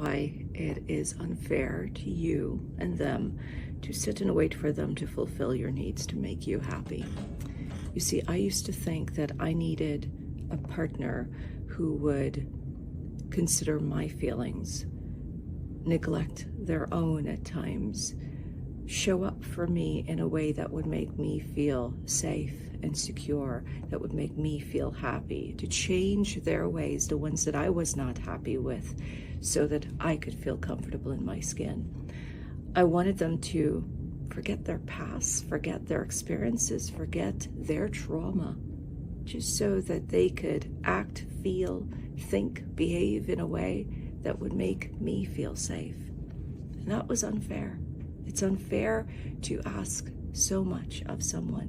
why it is unfair to you and them to sit and wait for them to fulfill your needs to make you happy. You see, I used to think that I needed a partner who would consider my feelings, neglect their own at times, show up for me in a way that would make me feel safe and secure, that would make me feel happy, to change their ways, the ones that I was not happy with, so that I could feel comfortable in my skin. I wanted them to forget their past, forget their experiences, forget their trauma, just so that they could act, feel, think, behave in a way that would make me feel safe. And that was unfair. It's unfair to ask so much of someone.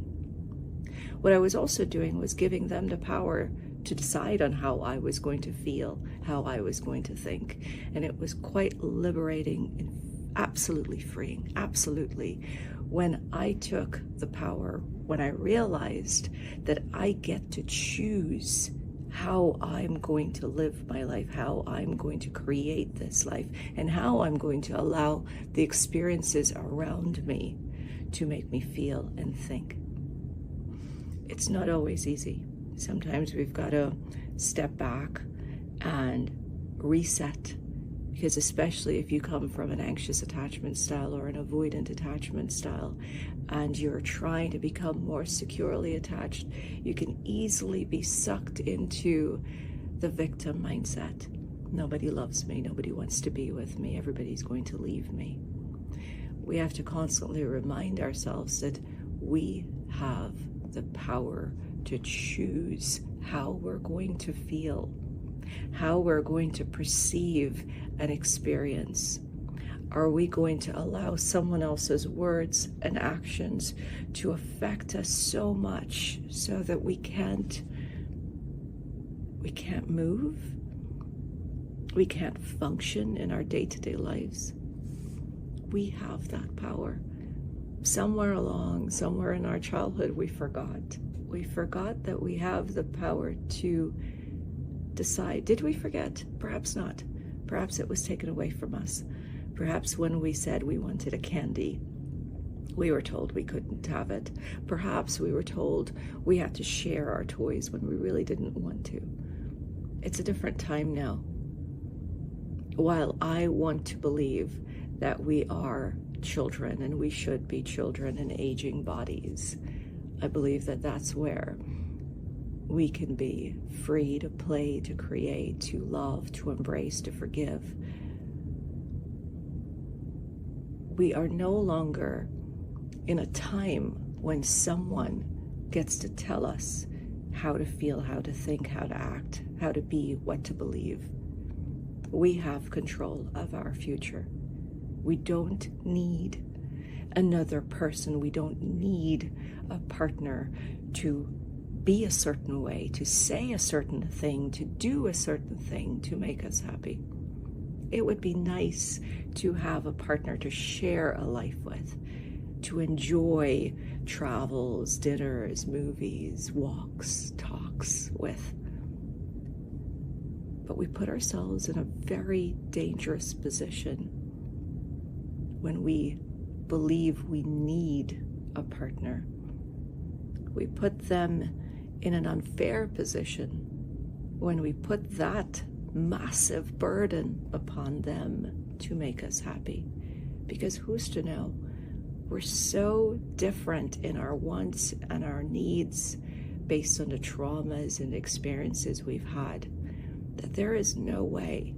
What I was also doing was giving them the power to decide on how I was going to feel, how I was going to think. And it was quite liberating and absolutely freeing, absolutely. When I took the power, when I realized that I get to choose how I'm going to live my life, how I'm going to create this life, and how I'm going to allow the experiences around me to make me feel and think. It's not always easy. Sometimes we've got to step back and reset, because especially if you come from an anxious attachment style or an avoidant attachment style, and you're trying to become more securely attached, you can easily be sucked into the victim mindset. Nobody loves me, nobody wants to be with me, everybody's going to leave me. We have to constantly remind ourselves that we have the power to choose how we're going to feel, how we're going to perceive an experience. Are we going to allow someone else's words and actions to affect us so much so that we can't move? We can't function in our day-to-day lives? We have that power. Somewhere in our childhood, we forgot. We forgot that we have the power to decide. Did we forget? Perhaps not. Perhaps it was taken away from us. Perhaps when we said we wanted a candy, we were told we couldn't have it. Perhaps we were told we had to share our toys when we really didn't want to. It's a different time now. While I want to believe that we are children and we should be children in aging bodies, I believe that that's where we can be free to play, to create, to love, to embrace, to forgive. We are no longer in a time when someone gets to tell us how to feel, how to think, how to act, how to be, what to believe. We have control of our future. We don't need another person. We don't need a partner to be a certain way, to say a certain thing, to do a certain thing to make us happy. It would be nice to have a partner to share a life with, to enjoy travels, dinners, movies, walks, talks with. But we put ourselves in a very dangerous position when we believe we need a partner. We put them in an unfair position when we put that massive burden upon them to make us happy. Because who's to know? We're so different in our wants and our needs based on the traumas and experiences we've had, that there is no way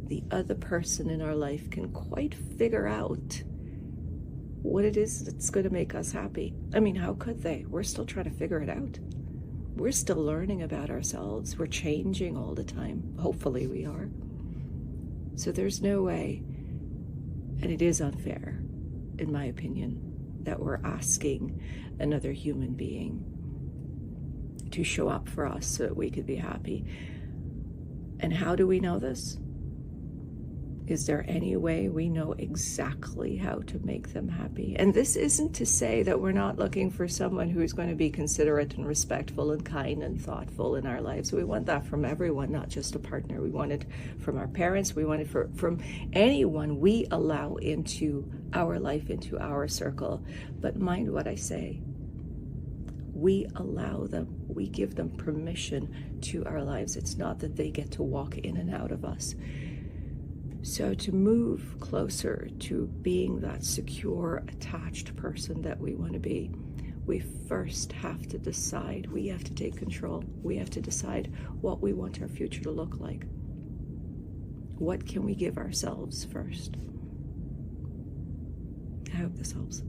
the other person in our life can quite figure out what it is that's going to make us happy. I mean, how could they? We're still trying to figure it out. We're still learning about ourselves. We're changing all the time. Hopefully we are. So there's no way, and it is unfair, in my opinion, that we're asking another human being to show up for us so that we could be happy. And how do we know this? Is there any way we know exactly how to make them happy? And this isn't to say that we're not looking for someone who's going to be considerate and respectful and kind and thoughtful in our lives. We want that from everyone, not just a partner. We want it from our parents. We want it from anyone we allow into our life, into our circle. But mind what I say. We allow them. We give them permission to our lives. It's not that they get to walk in and out of us. So to move closer to being that secure, attached person that we want to be, we first have to decide. We have to take control. We have to decide what we want our future to look like. What can we give ourselves first? I hope this helps.